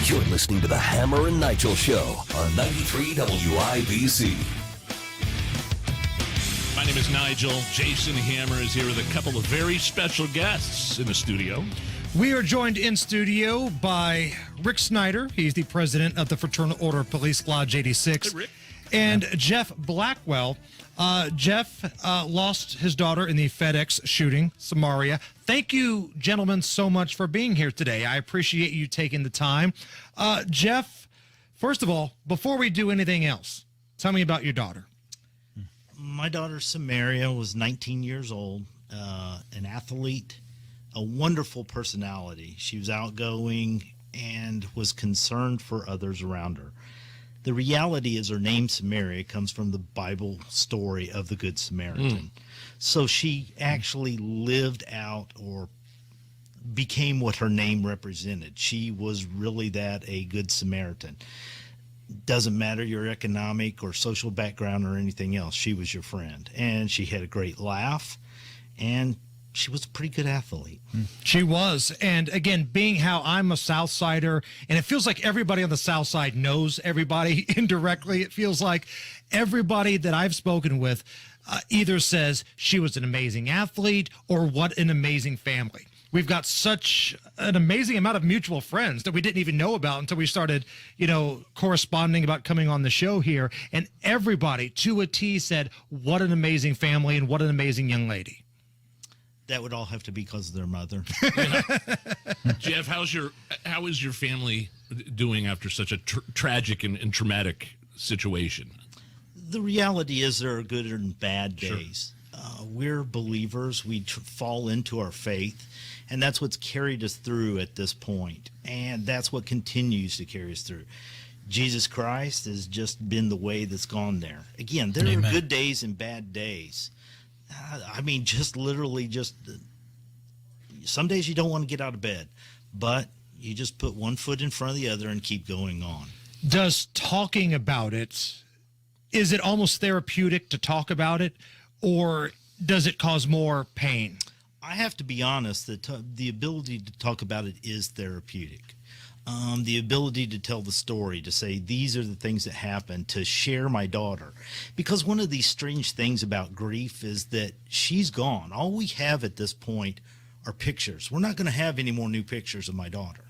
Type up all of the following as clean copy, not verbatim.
You're listening to the Hammer and Nigel Show on 93 WIBC. My name is Nigel. Jason Hammer is here with a couple of very special guests in the studio. We are joined in studio by Rick Snyder. He's the president of the Fraternal Order of Police Lodge 86. Hey, Rick. And Jeff Blackwell. Jeff lost his daughter in the FedEx shooting, Samaria. Thank you, gentlemen, so much for being here today. I appreciate you taking the time. Jeff, first of all, before we do anything else, tell me about your daughter. My daughter, Samaria, was 19 years old, an athlete, a wonderful personality. She was outgoing and was concerned for others around her. The reality is her name, Samaria, comes from the Bible story of the Good Samaritan. So she actually lived out or became what her name represented. She was really a Good Samaritan. Doesn't matter your economic or social background or anything else. She was your friend. And she had a great laugh, and she was a pretty good athlete. She was. And again, being how I'm a South Sider, and it feels like everybody on the South Side knows everybody indirectly. It feels like everybody that I've spoken with either says she was an amazing athlete or what an amazing family. We've got such an amazing amount of mutual friends that we didn't even know about until we started, corresponding about coming on the show here. And everybody to a T said, what an amazing family and what an amazing young lady. That would all have to be because of their mother. Jeff, how is your family doing after such a tragic and traumatic situation? The reality is there are good and bad Sure. days. We're believers. We fall into our faith, and that's what's carried us through at this point, and that's what continues to carry us through. Jesus Christ has just been the way that's gone there. Again, there Amen. are good days and bad days. Some days you don't want to get out of bed, but you just put one foot in front of the other and keep going on. Does talking about it, is it almost therapeutic to talk about it, or does it cause more pain? I have to be honest that the ability to talk about it is therapeutic. The ability to tell the story, to say these are the things that happened, to share my daughter. Because one of these strange things about grief is that she's gone. All we have at this point are pictures. We're not going to have any more new pictures of my daughter.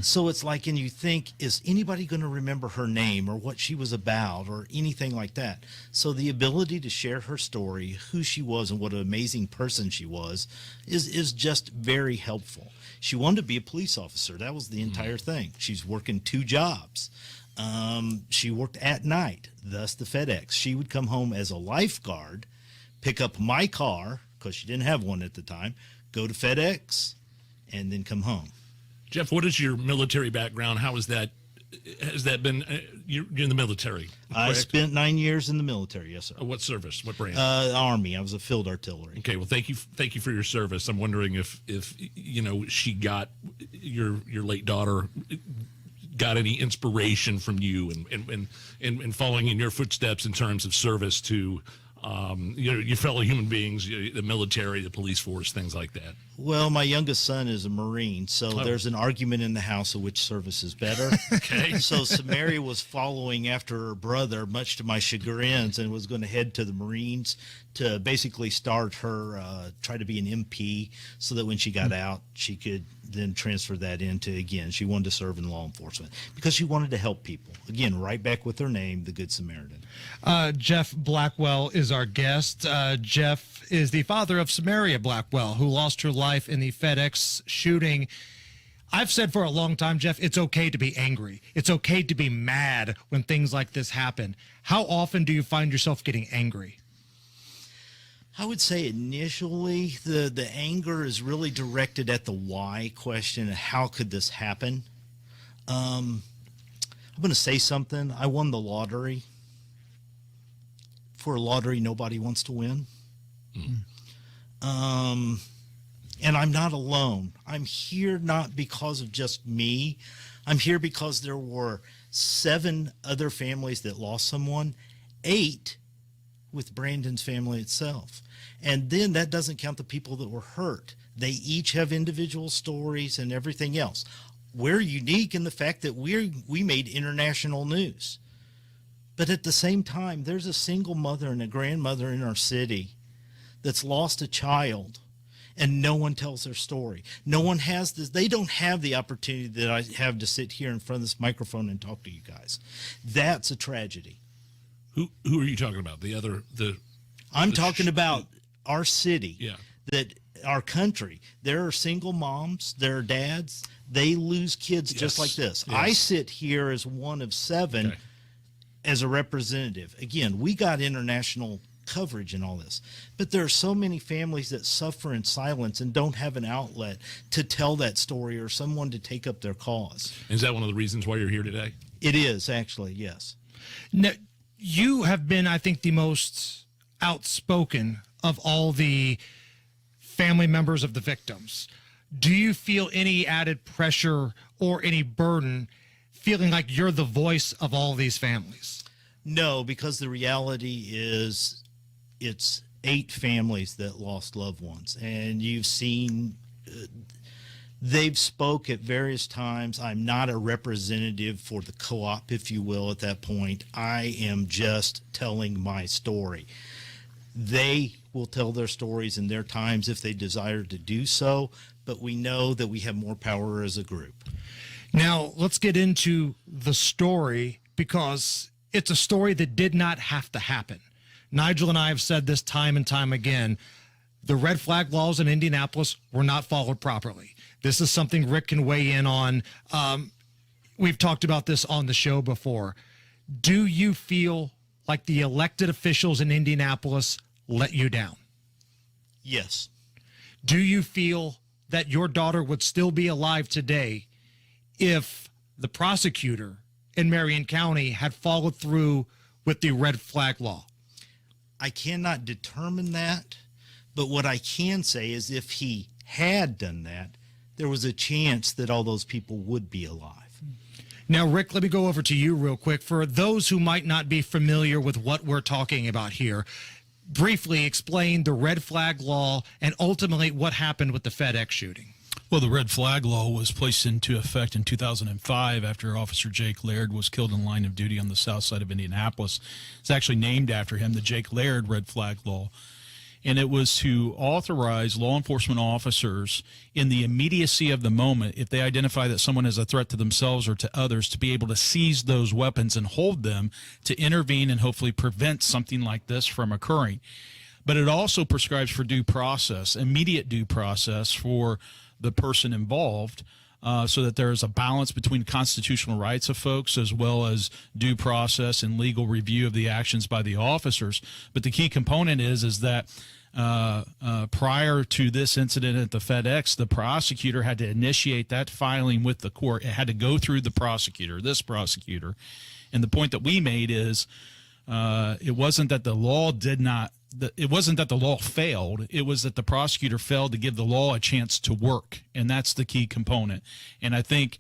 So it's like, and you think, is anybody going to remember her name or what she was about or anything like that? So the ability to share her story, who she was and what an amazing person she was, is just very helpful. She wanted to be a police officer. That was the entire thing. She's working 2 jobs. She worked at night, thus the FedEx. She would come home as a lifeguard, pick up my car, because she didn't have one at the time, go to FedEx, and then come home. Jeff, what is your military background? How has that been? You're in the military, I correct? spent 9 years in the military, yes, sir. What service? What branch? Army. I was a field artillery. Okay, well, thank you for your service. I'm wondering if she got your late daughter got any inspiration from you and following in your footsteps in terms of service to your fellow human beings, the military, the police force, things like that. Well, my youngest son is a Marine, so there's an argument in the house of which service is better. Okay. So Samaria was following after her brother, much to my chagrins, and was going to head to the Marines to basically start her, try to be an MP, so that when she got out, she could then transfer that into, again, she wanted to serve in law enforcement because she wanted to help people. Again, right back with her name, the Good Samaritan. Jeff Blackwell is our guest. Jeff is the father of Samaria Blackwell, who lost her life in the FedEx shooting. I've said for a long time, Jeff, it's okay to be angry. It's okay to be mad when things like this happen. How often do you find yourself getting angry? I would say initially the anger is really directed at the why question. How could this happen? I'm going to say something. I won the lottery. For a lottery, nobody wants to win. And I'm not alone. I'm here not because of just me. I'm here because there were 7 other families that lost someone, 8 with Brandon's family itself. And then that doesn't count the people that were hurt. They each have individual stories and everything else. we're unique in the fact that we made international news. But at the same time, there's a single mother and a grandmother in our city that's lost a child, and no one tells their story. No one has this. They don't have the opportunity that I have to sit here in front of this microphone and talk to you guys. That's a tragedy. Who are you talking about? I'm talking about our city. Yeah. That our country. There are single moms. There are dads. They lose kids just like this. Yes. I sit here as one of 7 as a representative. Again, we got international coverage and all this, but there are so many families that suffer in silence and don't have an outlet to tell that story or someone to take up their cause. Is that one of the reasons why you're here today? It is, actually, yes. Now, you have been, I think, the most outspoken of all the family members of the victims. Do you feel any added pressure or any burden feeling like you're the voice of all these families? No, because the reality is it's 8 families that lost loved ones, and you've seen they've spoke at various times. I'm not a representative for the co-op, if you will, at that point. I am just telling my story. They will tell their stories in their times if they desire to do so, but we know that we have more power as a group. Now, let's get into the story, because it's a story that did not have to happen. Nigel and I have said this time and time again. The red flag laws in Indianapolis were not followed properly. This is something Rick can weigh in on. We've talked about this on the show before. Do you feel like the elected officials in Indianapolis let you down? Yes. Do you feel that your daughter would still be alive today if the prosecutor in Marion County had followed through with the red flag law? I cannot determine that, but what I can say is if he had done that, there was a chance that all those people would be alive. Now, Rick, let me go over to you real quick. For those who might not be familiar with what we're talking about here, briefly explain the red flag law and ultimately what happened with the FedEx shooting. Well, the red flag law was placed into effect in 2005 after Officer Jake Laird was killed in line of duty on the south side of Indianapolis. It's actually named after him, the Jake Laird red flag law. And it was to authorize law enforcement officers in the immediacy of the moment, if they identify that someone is a threat to themselves or to others, to be able to seize those weapons and hold them to intervene and hopefully prevent something like this from occurring. But it also prescribes for due process, immediate due process for the person involved, so that there is a balance between constitutional rights of folks as well as due process and legal review of the actions by the officers. But the key component is that prior to this incident at the FedEx, the prosecutor had to initiate that filing with the court. It had to go through the prosecutor, this prosecutor. And the point that we made is it wasn't that the law it wasn't that the law failed. It was that the prosecutor failed to give the law a chance to work, and that's the key component. And I think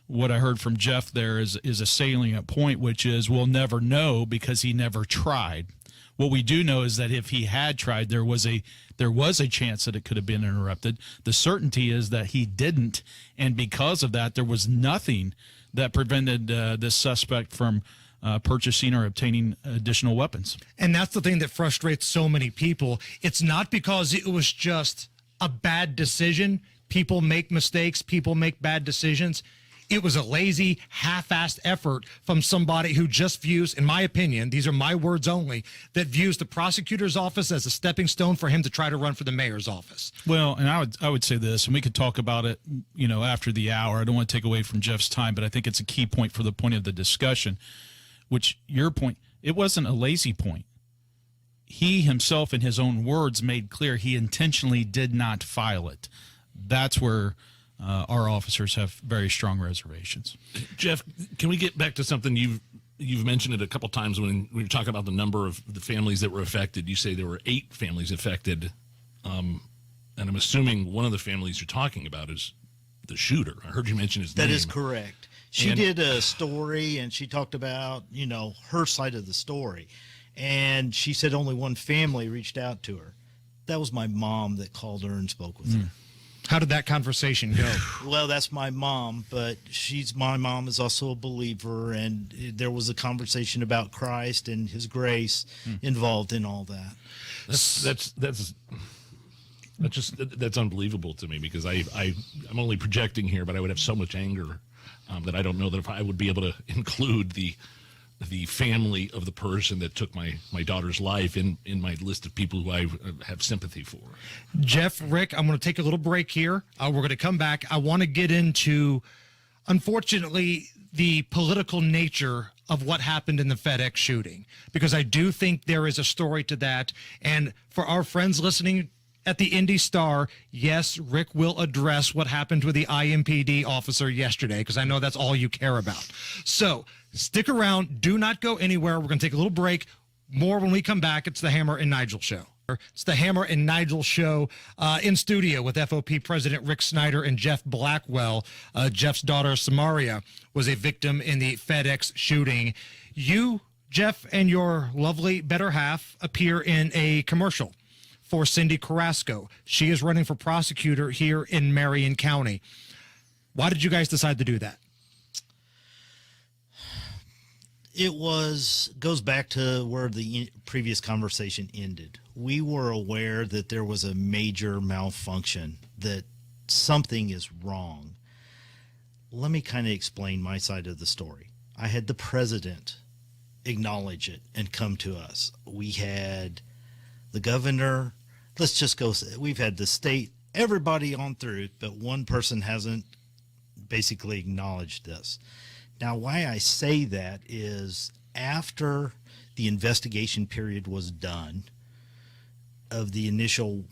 what I heard from Jeff there is a salient point, which is we'll never know because he never tried. What we do know is that if he had tried, there was a chance that it could have been interrupted. The certainty is that he didn't, and because of that, there was nothing that prevented this suspect from purchasing or obtaining additional weapons. And that's the thing that frustrates so many people. It's not because it was just a bad decision. People make mistakes. People make bad decisions. It was a lazy, half-assed effort from somebody who just views, in my opinion, these are my words only, that views the prosecutor's office as a stepping stone for him to try to run for the mayor's office. Well, and I would say this, and we could talk about it, after the hour. I don't want to take away from Jeff's time, but I think it's a key point for the point of the discussion. Which your point, it wasn't a lazy point. He himself, in his own words, made clear he intentionally did not file it. That's where our officers have very strong reservations. Jeff, can we get back to something you've mentioned it a couple times when you're talking about the number of the families that were affected? You say there were 8 families affected, and I'm assuming one of the families you're talking about is the shooter. I heard you mention his name. That is correct. She did a story, and she talked about, her side of the story. And she said only one family reached out to her. That was my mom that called her and spoke with her. How did that conversation go? Well, that's my mom, but my mom is also a believer, and there was a conversation about Christ and His grace involved in all that. That's unbelievable to me, because I'm only projecting here, but I would have so much anger that I don't know that if I would be able to include the family of the person that took my daughter's life in my list of people who I have sympathy for. Jeff, Rick, I'm going to take a little break here. We're going to come back. I want to get into, unfortunately, the political nature of what happened in the FedEx shooting, because I do think there is a story to that. And for our friends listening at the Indy Star, yes, Rick will address what happened with the IMPD officer yesterday, because I know that's all you care about. So stick around. Do not go anywhere. We're going to take a little break. More when we come back. It's the Hammer and Nigel Show. It's the Hammer and Nigel Show in studio with FOP President Rick Snyder and Jeff Blackwell. Jeff's daughter, Samaria, was a victim in the FedEx shooting. You, Jeff, and your lovely better half appear in a commercial for Cindy Carrasco. She is running for prosecutor here in Marion County. Why did you guys decide to do that? It goes back to where the previous conversation ended. We were aware that there was a major malfunction, that something is wrong. Let me kind of explain my side of the story. I had the president acknowledge it and come to us. We had the governor, we've had the state, everybody on through, but one person hasn't basically acknowledged this. Now, why I say that is after the investigation period was done of the initial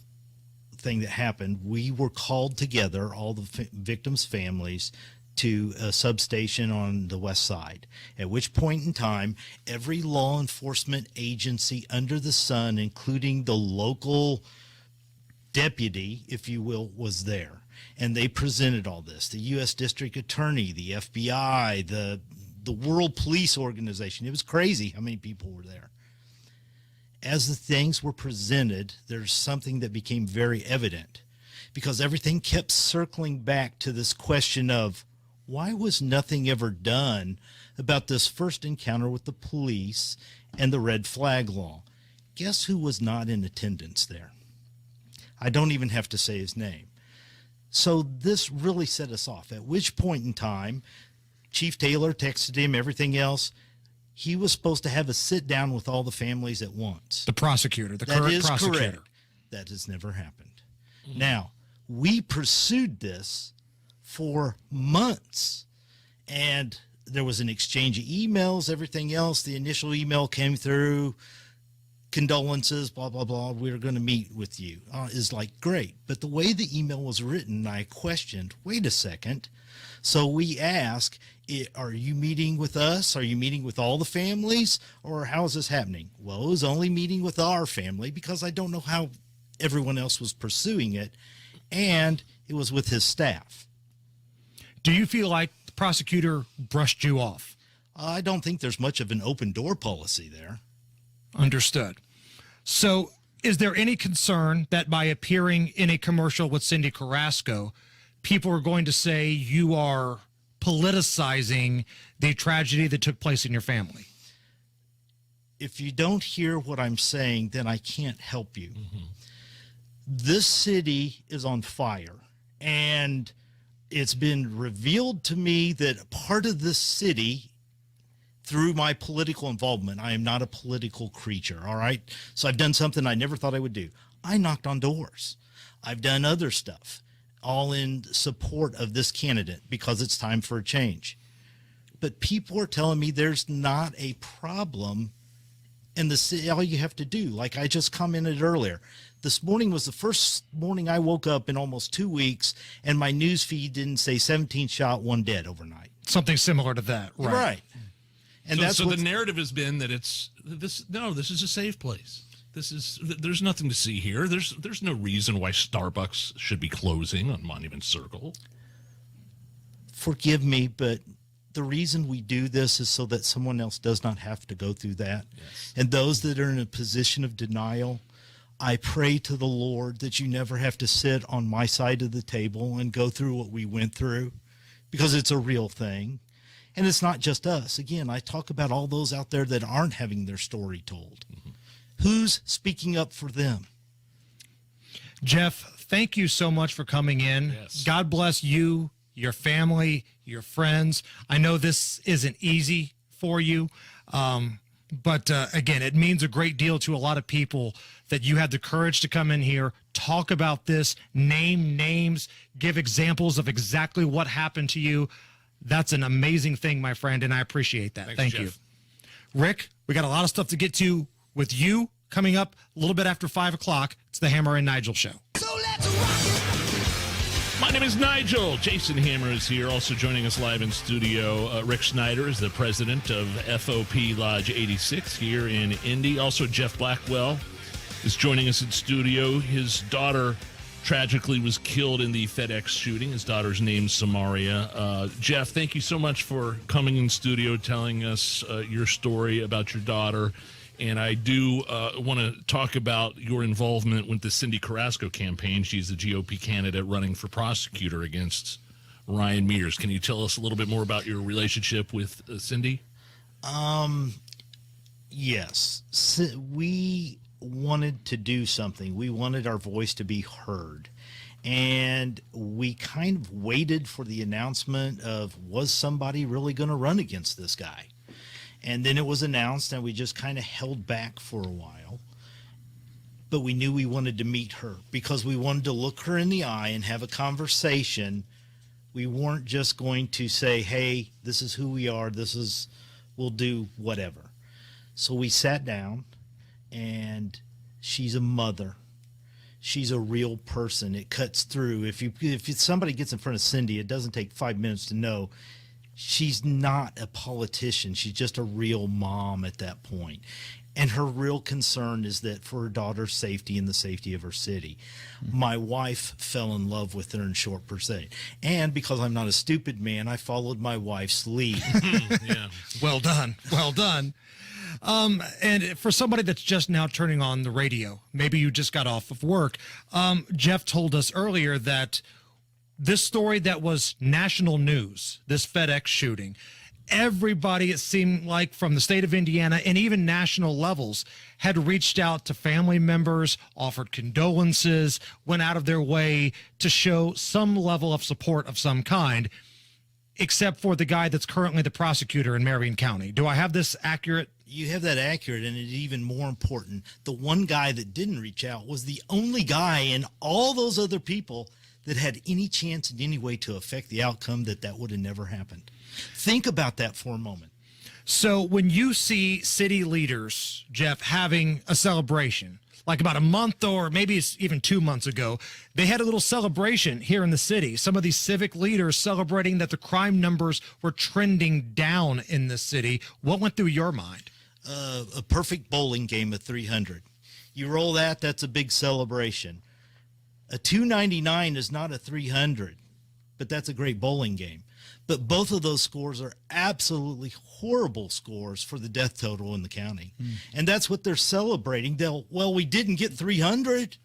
thing that happened, we were called together, all the victims' families, to a substation on the west side, at which point in time, every law enforcement agency under the sun, including the local deputy, if you will, was there. And they presented all this. The U.S. District Attorney, the FBI, the World Police Organization. It was crazy how many people were there. As the things were presented, there's something that became very evident, because everything kept circling back to this question of, why was nothing ever done about this first encounter with the police and the red flag law? Guess who was not in attendance there? I don't even have to say his name. So this really set us off, at which point in time, Chief Taylor texted him, everything else. He was supposed to have a sit down with all the families at once. The prosecutor, the That current is prosecutor. correct. That has never happened. Now, we pursued this for months, and there was an exchange of emails, everything else. The initial email came through, condolences, blah, blah, blah. We're going to meet with you. Is like, great. But the way the email was written, I questioned, wait a second. So we ask, are you meeting with us? Are you meeting with all the families? Or how is this happening? Well, it was only meeting with our family, because I don't know how everyone else was pursuing it. And it was with his staff. Do you feel like the prosecutor brushed you off? I don't think there's much of an open door policy there. Understood. So is there any concern that by appearing in a commercial with Cindy Carrasco, people are going to say you are politicizing the tragedy that took place in your family? If you don't hear what I'm saying, then I can't help you. This city is on fire, and it's been revealed to me that part of this city, through my political involvement, I am not a political creature, all right? So I've done something I never thought I would do. I knocked on doors. I've done other stuff, all in support of this candidate, because it's time for a change. But people are telling me there's not a problem in the city. All you have to do, like I just commented earlier, this morning was the first morning I woke up in almost 2 weeks, and my news feed didn't say 17 shot, 1 dead overnight. Something similar to that, right? Right. And So the narrative has been that this is a safe place. There's nothing to see here. There's no reason why Starbucks should be closing on Monument Circle. Forgive me, but the reason we do this is so that someone else does not have to go through that. Yes. And those that are in a position of denial, I pray to the Lord that you never have to sit on my side of the table and go through what we went through, because it's a real thing. And it's not just us. Again, I talk about all those out there that aren't having their story told. Who's speaking up for them? Jeff, thank you so much for coming in. Yes. God bless you, your family, your friends. I know this isn't easy for you, but again, it means a great deal to a lot of people that you had the courage to come in here, talk about this, name names, give examples of exactly what happened to you. That's an amazing thing, my friend, and I appreciate that. Thanks, Thank Jeff. you. Rick, we got a lot of stuff to get to with you coming up a little bit after 5 o'clock. It's the Hammer and Nigel Show. My name is Nigel. Jason Hammer is here. Also joining us live in studio, Rick Snyder is the president of FOP Lodge 86 here in Indy. Also, Jeff Blackwell is joining us in studio. His daughter tragically was killed in the FedEx shooting. His daughter's name's Samaria. Jeff, thank you so much for coming in studio, telling us your story about your daughter. And I do want to talk about your involvement with the Cindy Carrasco campaign. She's the GOP candidate running for prosecutor against Ryan Mears. Can you tell us a little bit more about your relationship with Cindy? Yes. We wanted to do something. We wanted our voice to be heard. And we kind of waited for the announcement of, was somebody really going to run against this guy? And then it was announced, and we just kind of held back for a while. But we knew we wanted to meet her because we wanted to look her in the eye and have a conversation. We weren't just going to say, hey, this is who we are. We'll do whatever. So we sat down, and she's a mother. She's a real person. It cuts through. If somebody gets in front of Cindy, it doesn't take 5 minutes to know she's not a politician. She's just a real mom at that point. And her real concern is that for her daughter's safety and the safety of her city. My wife fell in love with her in short pursuit. And because I'm not a stupid man, I followed my wife's lead. Yeah. Well done. Well done. And for somebody that's just now turning on the radio, maybe you just got off of work, Jeff told us earlier that this story that was national news, this FedEx shooting, everybody, it seemed like from the state of Indiana and even national levels, had reached out to family members, offered condolences, went out of their way to show some level of support of some kind, except for the guy that's currently the prosecutor in Marion County. Do I have this accurate? You have that accurate, and it's even more important. The one guy that didn't reach out was the only guy in all those other people that had any chance in any way to affect the outcome that would have never happened. Think about that for a moment. So when you see city leaders, Jeff, having a celebration, like about a month or maybe it's even 2 months ago, they had a little celebration here in the city. Some of these civic leaders celebrating that the crime numbers were trending down in the city. What went through your mind? A perfect bowling game of 300. You roll that, that's a big celebration. A 299 is not a 300, but that's a great bowling game. But both of those scores are absolutely horrible scores for the death total in the county. And that's what they're celebrating. We didn't get 300.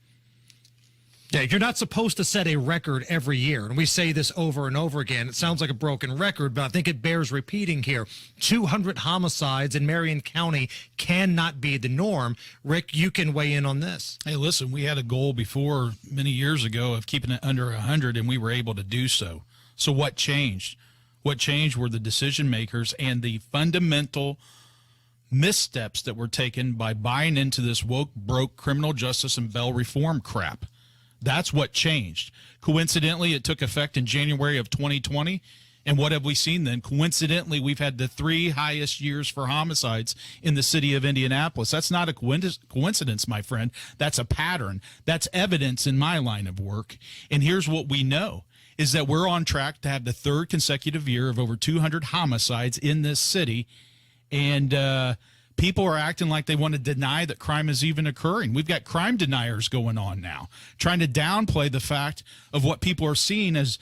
Yeah, you're not supposed to set a record every year. And we say this over and over again. It sounds like a broken record, but I think it bears repeating here. 200 homicides in Marion County cannot be the norm. Rick, you can weigh in on this. Hey, listen, we had a goal before many years ago of keeping it under 100, and we were able to do so. So what changed? What changed were the decision makers and the fundamental missteps that were taken by buying into this woke, broke criminal justice and bail reform crap. That's what changed. Coincidentally, it took effect in January of 2020. And what have we seen then? Coincidentally, we've had the 3 highest years for homicides in the city of Indianapolis. That's not a coincidence, my friend. That's a pattern. That's evidence in my line of work. And here's what we know, is that we're on track to have the 3rd consecutive year of over 200 homicides in this city. And people are acting like they want to deny that crime is even occurring. We've got crime deniers going on now, trying to downplay the fact of what people are seeing, as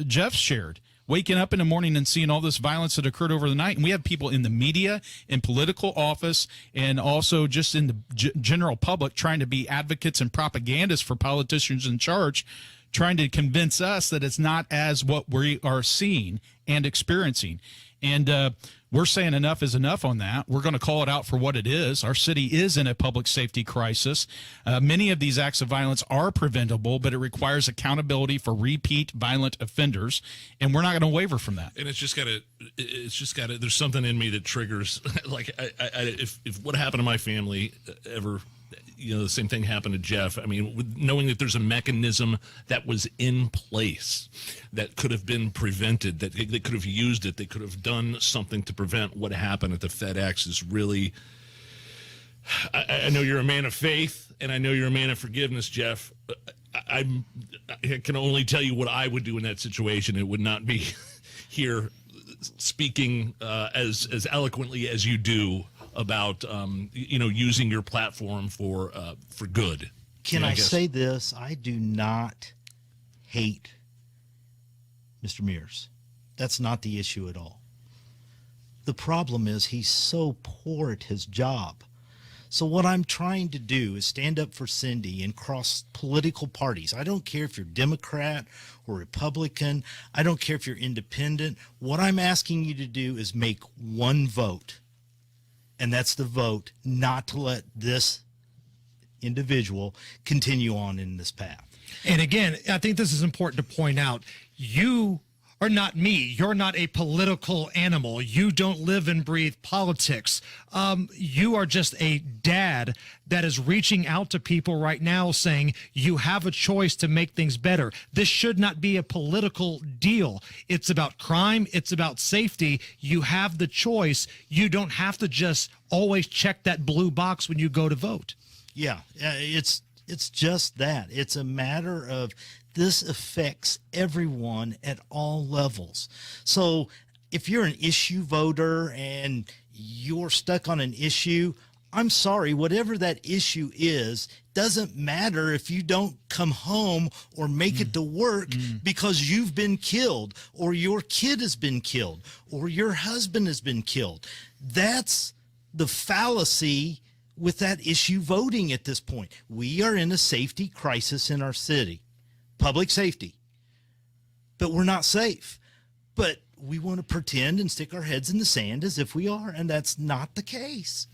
Jeff shared. waking up in the morning and seeing all this violence that occurred over the night. And we have people in the media, in political office, and also just in the general public trying to be advocates and propagandists for politicians in charge, trying to convince us that it's not as what we are seeing and experiencing. And we're saying enough is enough on that. We're going to call it out for what it is. Our city is in a public safety crisis. Many of these acts of violence are preventable, but it requires accountability for repeat violent offenders, and we're not going to waver from that. And it's just got to, there's something in me that triggers, like, if what happened to my family ever, the same thing happened to Jeff. I mean, knowing that there's a mechanism that was in place that could have been prevented, that they could have used it, they could have done something to prevent what happened at the FedEx is really, I know you're a man of faith, and I know you're a man of forgiveness, Jeff. I can only tell you what I would do in that situation. It would not be here speaking as eloquently as you do about using your platform for good. Can I say this? I do not hate Mr. Mears. That's not the issue at all. The problem is he's so poor at his job. So what I'm trying to do is stand up for Cindy and cross political parties. I don't care if you're Democrat or Republican. I don't care if you're independent. What I'm asking you to do is make one vote. And that's the vote not to let this individual continue on in this path. And again, I think this is important to point out. You are not me. You're not a political animal. You don't live and breathe politics. You are just a dad that is reaching out to people right now saying you have a choice to make things better. This should not be a political deal. It's about crime. It's about safety. You have the choice. You don't have to just always check that blue box when you go to vote. Yeah, it's just that. It's a matter of this affects everyone at all levels. So if you're an issue voter and you're stuck on an issue, I'm sorry, whatever that issue is, doesn't matter if you don't come home or make it to work because you've been killed or your kid has been killed or your husband has been killed. That's the fallacy with that issue voting at this point. We are in a safety crisis in our city. Public safety. But we're not safe. But we want to pretend and stick our heads in the sand as if we are, and that's not the case.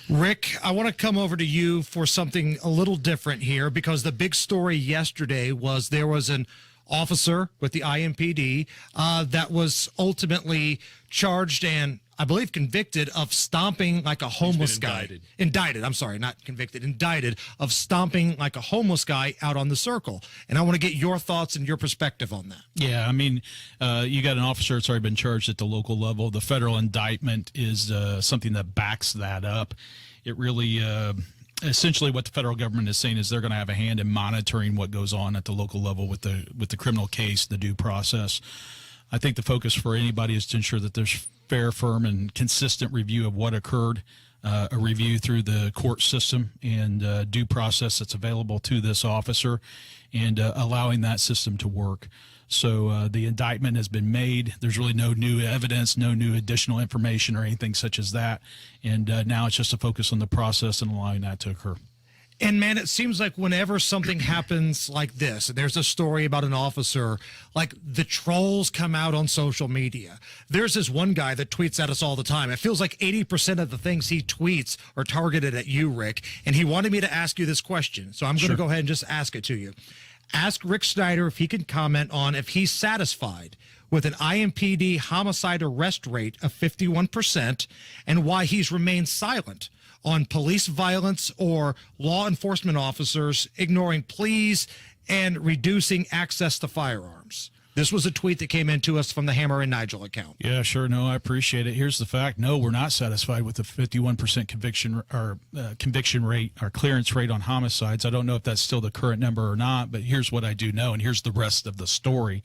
Rick, I want to come over to you for something a little different here, because the big story yesterday was there was an officer with the IMPD that was ultimately charged and I believe convicted of stomping like a homeless guy. Indicted. I'm sorry, not convicted. Indicted of stomping like a homeless guy out on the circle. And I want to get your thoughts and your perspective on that. Yeah, I mean, you got an officer that's already been charged at the local level. The federal indictment is something that backs that up. It really essentially what the federal government is saying is they're going to have a hand in monitoring what goes on at the local level with the criminal case, the due process. I think the focus for anybody is to ensure that there's fair, firm, and consistent review of what occurred, a review through the court system and due process that's available to this officer, and allowing that system to work. So the indictment has been made. There's really no new evidence, no new additional information or anything such as that. And now it's just a focus on the process and allowing that to occur. And man, it seems like whenever something happens like this, there's a story about an officer, like the trolls come out on social media. There's this one guy that tweets at us all the time. It feels like 80% of the things he tweets are targeted at you, Rick. And he wanted me to ask you this question. So I'm going to go ahead and just ask it to you. Ask Rick Snyder if he can comment on if he's satisfied with an IMPD homicide arrest rate of 51% and why he's remained silent on police violence or law enforcement officers ignoring pleas and reducing access to firearms. This was a tweet that came in to us from the Hammer and Nigel account. Yeah, sure. No, I appreciate it. Here's the fact. No, we're not satisfied with the 51% conviction rate or clearance rate on homicides. I don't know if that's still the current number or not, but here's what I do know, and here's the rest of the story.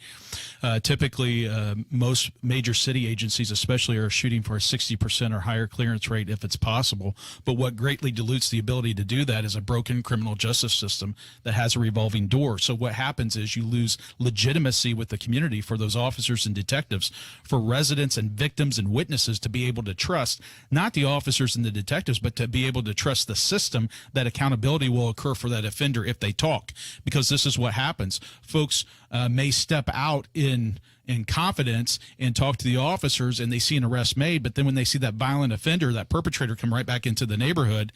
Typically, most major city agencies especially are shooting for a 60% or higher clearance rate if it's possible. But what greatly dilutes the ability to do that is a broken criminal justice system that has a revolving door. So what happens is you lose legitimacy with the the community for those officers and detectives, for residents and victims and witnesses to be able to trust not the officers and the detectives, but to be able to trust the system that accountability will occur for that offender if they talk. Because this is what happens. Folks may step out in confidence and talk to the officers, and they see an arrest made, but then when they see that violent offender, that perpetrator, come right back into the neighborhood,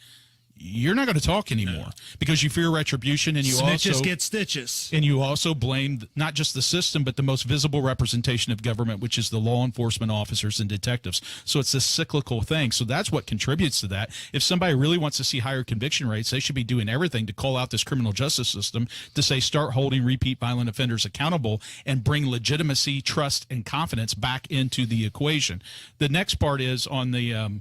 you're not going to talk anymore because you fear retribution, and you Snitches also get stitches. And you also blame not just the system, but the most visible representation of government, which is the law enforcement officers and detectives. So it's a cyclical thing. So that's what contributes to that. If somebody really wants to see higher conviction rates, they should be doing everything to call out this criminal justice system to say start holding repeat violent offenders accountable and bring legitimacy, trust, and confidence back into the equation. The next part is on the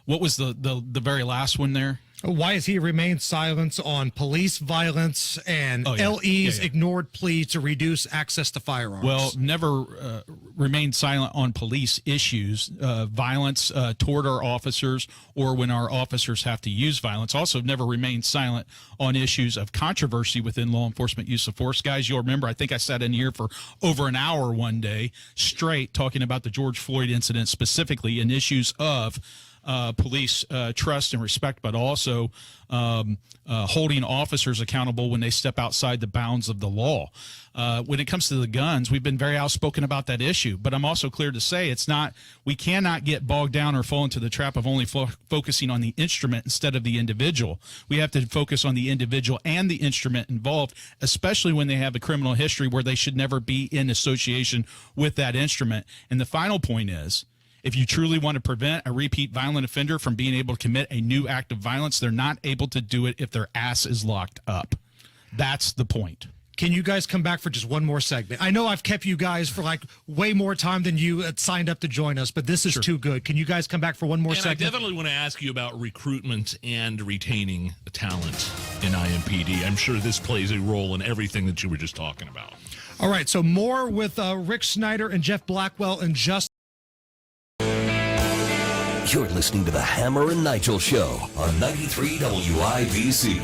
what was the very last one there? Why has he remained silent on police violence and LE's ignored plea to reduce access to firearms? Well, never remained silent on police issues, violence toward our officers, or when our officers have to use violence. Also, never remained silent on issues of controversy within law enforcement use of force. Guys, you'll remember, I think I sat in here for over an hour one day straight talking about the George Floyd incident specifically and issues of police trust and respect, but also holding officers accountable when they step outside the bounds of the law. When it comes to the guns, we've been very outspoken about that issue, but I'm also clear to say we cannot get bogged down or fall into the trap of only focusing on the instrument instead of the individual. We have to focus on the individual and the instrument involved, especially when they have a criminal history where they should never be in association with that instrument. And the final point is, if you truly want to prevent a repeat violent offender from being able to commit a new act of violence, they're not able to do it if their ass is locked up. That's the point. Can you guys come back for just one more segment? I know I've kept you guys for like way more time than you had signed up to join us, but this is too good. Can you guys come back for one more segment? I definitely want to ask you about recruitment and retaining talent in IMPD. I'm sure this plays a role in everything that you were just talking about. All right, so more with Rick Snyder and Jeff Blackwell in just. You're listening to the Hammer and Nigel Show on 93 WIBC.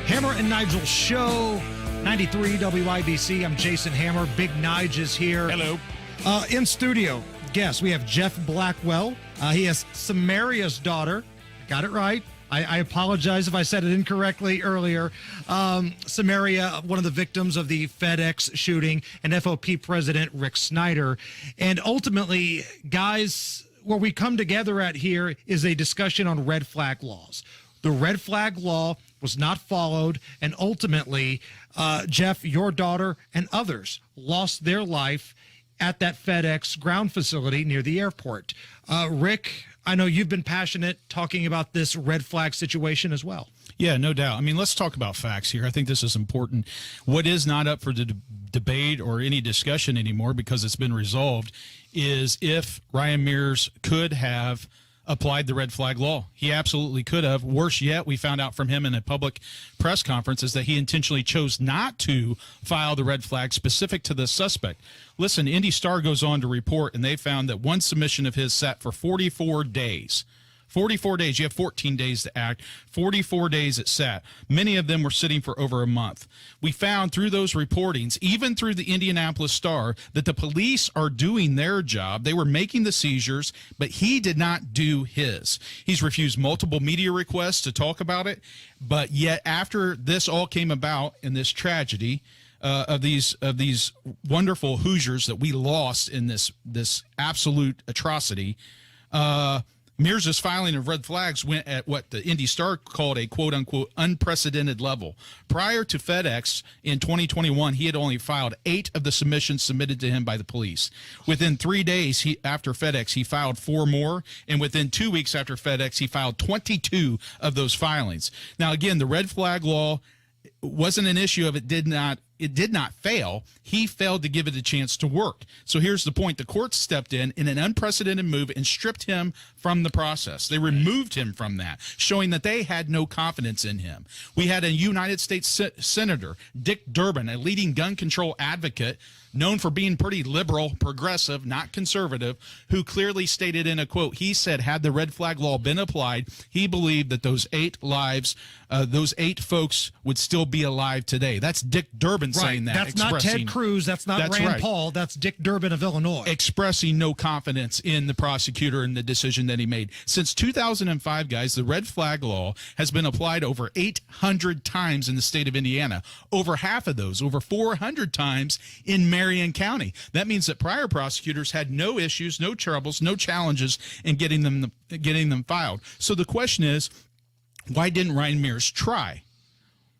Hammer and Nigel Show, 93 WIBC. I'm Jason Hammer. Big Nige is here. Hello. In studio, guest, we have Jeff Blackwell. He has Samaria's daughter. Got it right. I apologize if I said it incorrectly earlier. Samaria, one of the victims of the FedEx shooting, and FOP President Rick Snyder. And ultimately, guys, where we come together at here is a discussion on red flag laws. The red flag law was not followed, and ultimately, Jeff, your daughter, and others lost their life at that FedEx ground facility near the airport. Rick, I know you've been passionate talking about this red flag situation as well. Yeah, no doubt. I mean, let's talk about facts here. I think this is important. What is not up for the debate or any discussion anymore, because it's been resolved, is if Ryan Mears could have applied the red flag law. He absolutely could have. Worse yet, we found out from him in a public press conference is that he intentionally chose not to file the red flag specific to the suspect. Listen, Indy Star goes on to report, and they found that one submission of his sat for 44 days. 44 days. You have 14 days to act. 44 days it sat. Many of them were sitting for over a month. We found through those reportings, even through the Indianapolis Star, that the police are doing their job. They were making the seizures, but he did not do his. He's refused multiple media requests to talk about it, but yet after this all came about in this tragedy, of these wonderful Hoosiers that we lost in this absolute atrocity, Mears' filing of red flags went at what the Indy Star called a quote-unquote unprecedented level. Prior to FedEx in 2021, he had only filed 8 of the submissions submitted to him by the police. Within 3 days after FedEx, he filed 4 more, and within 2 weeks after FedEx, he filed 22 of those filings. Now, again, the red flag law wasn't an issue of it did not fail. He failed to give it a chance to work. So here's the point. The court stepped in an unprecedented move and stripped him from the process. They removed him from that, showing that they had no confidence in him. We had a United States Senator, Dick Durbin, a leading gun control advocate, known for being pretty liberal, progressive, not conservative, who clearly stated in a quote, he said, had the red flag law been applied, he believed that those 8 lives, those 8 folks would still be alive today. That's Dick Durbin saying that. That's not Ted Cruz. That's not Rand Paul. That's Dick Durbin of Illinois. Expressing no confidence in the prosecutor and the decision that he made. Since 2005, guys, the red flag law has been applied over 800 times in the state of Indiana. Over half of those, over 400 times in Marion County. That means that prior prosecutors had no issues, no troubles, no challenges in getting them filed. So the question is, why didn't Ryan Mears try?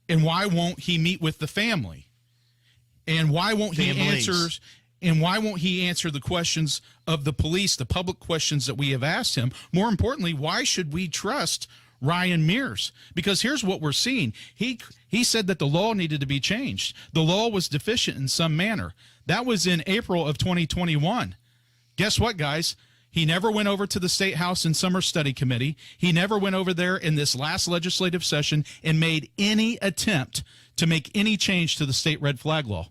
And why won't he meet with the family? And why won't he answer? And why won't he answer the questions of the police, the public questions that we have asked him? More importantly, why should we trust Ryan Mears? Because here's what we're seeing. He said that the law needed to be changed. The law was deficient in some manner. That was in April of 2021. Guess what, guys? He never went over to the State House and Summer Study Committee. He never went over there in this last legislative session and made any attempt to make any change to the state red flag law.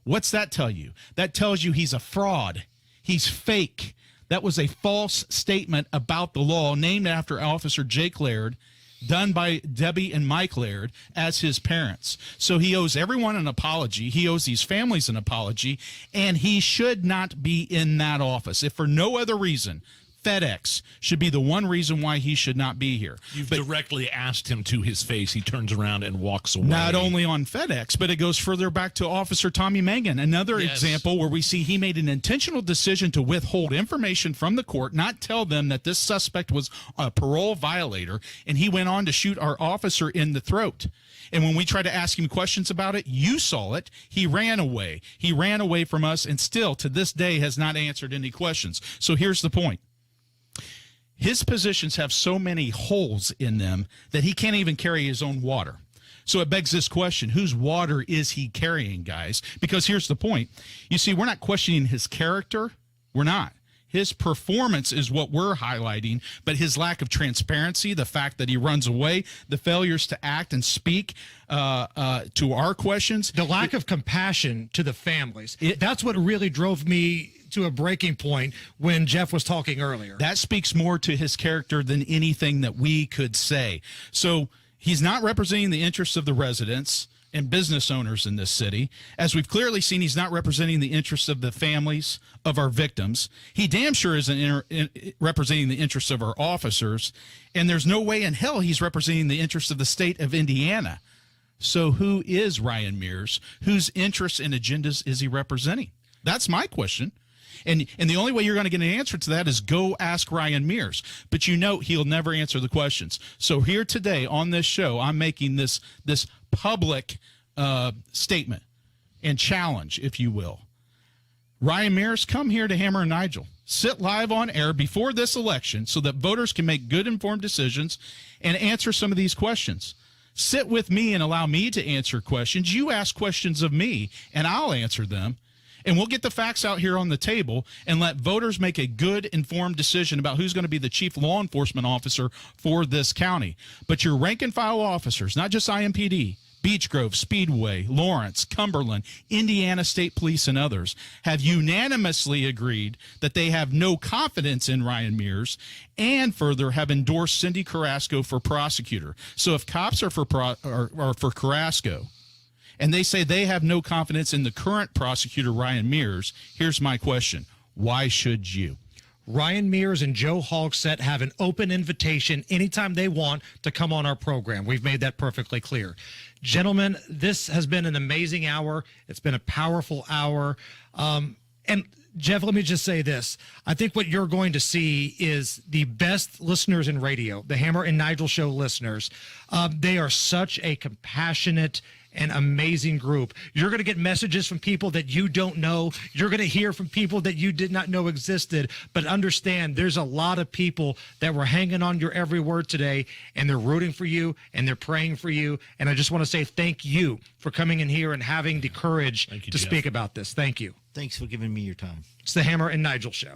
What's that tell you? That tells you he's a fraud. He's fake. That was a false statement about the law named after Officer Jake Laird, done by Debbie and Mike Laird as his parents. So he owes everyone an apology. He owes these families an apology, and he should not be in that office. If for no other reason, FedEx should be the one reason why he should not be here. You've directly asked him to his face. He turns around and walks away. Not only on FedEx, but it goes further back to Officer Tommy Mangan. Another example where we see he made an intentional decision to withhold information from the court, not tell them that this suspect was a parole violator, and he went on to shoot our officer in the throat. And when we tried to ask him questions about it, you saw it. He ran away. He ran away from us, and still to this day has not answered any questions. So here's the point. His positions have so many holes in them that he can't even carry his own water. So it begs this question, whose water is he carrying, guys? Because here's the point. You see, we're not questioning his character. We're not. His performance is what we're highlighting, but his lack of transparency, the fact that he runs away, the failures to act and speak to our questions. The lack of compassion to the families. That's what really drove me to a breaking point when Jeff was talking earlier. That speaks more to his character than anything that we could say. So he's not representing the interests of the residents and business owners in this city. As we've clearly seen, he's not representing the interests of the families of our victims. He damn sure isn't representing the interests of our officers. And there's no way in hell he's representing the interests of the state of Indiana. So who is Ryan Mears? Whose interests and agendas is he representing? That's my question. And the only way you're going to get an answer to that is go ask Ryan Mears. But you know he'll never answer the questions. So here today on this show, I'm making this public statement and challenge, if you will. Ryan Mears, come here to Hammer and Nigel. Sit live on air before this election so that voters can make good informed decisions and answer some of these questions. Sit with me and allow me to answer questions. You ask questions of me, and I'll answer them. And we'll get the facts out here on the table and let voters make a good, informed decision about who's going to be the chief law enforcement officer for this county. But your rank and file officers, not just IMPD, Beech Grove, Speedway, Lawrence, Cumberland, Indiana State Police, and others, have unanimously agreed that they have no confidence in Ryan Mears and further have endorsed Cindy Carrasco for prosecutor. So if cops are for Carrasco, and they say they have no confidence in the current prosecutor, Ryan Mears, here's my question. Why should you? Ryan Mears and Joe Hogsett have an open invitation anytime they want to come on our program. We've made that perfectly clear. Gentlemen, this has been an amazing hour. It's been a powerful hour. And Jeff, let me just say this. I think what you're going to see is the best listeners in radio, the Hammer and Nigel Show listeners. They are such a compassionate and amazing group. You're going to get messages from people that you don't know. You're going to hear from people that you did not know existed. But understand, there's a lot of people that were hanging on your every word today, and they're rooting for you, and they're praying for you. And I just want to say thank you for coming in here and having the courage to speak about this. Thank you. Thanks for giving me your time. It's the Hammer and Nigel Show.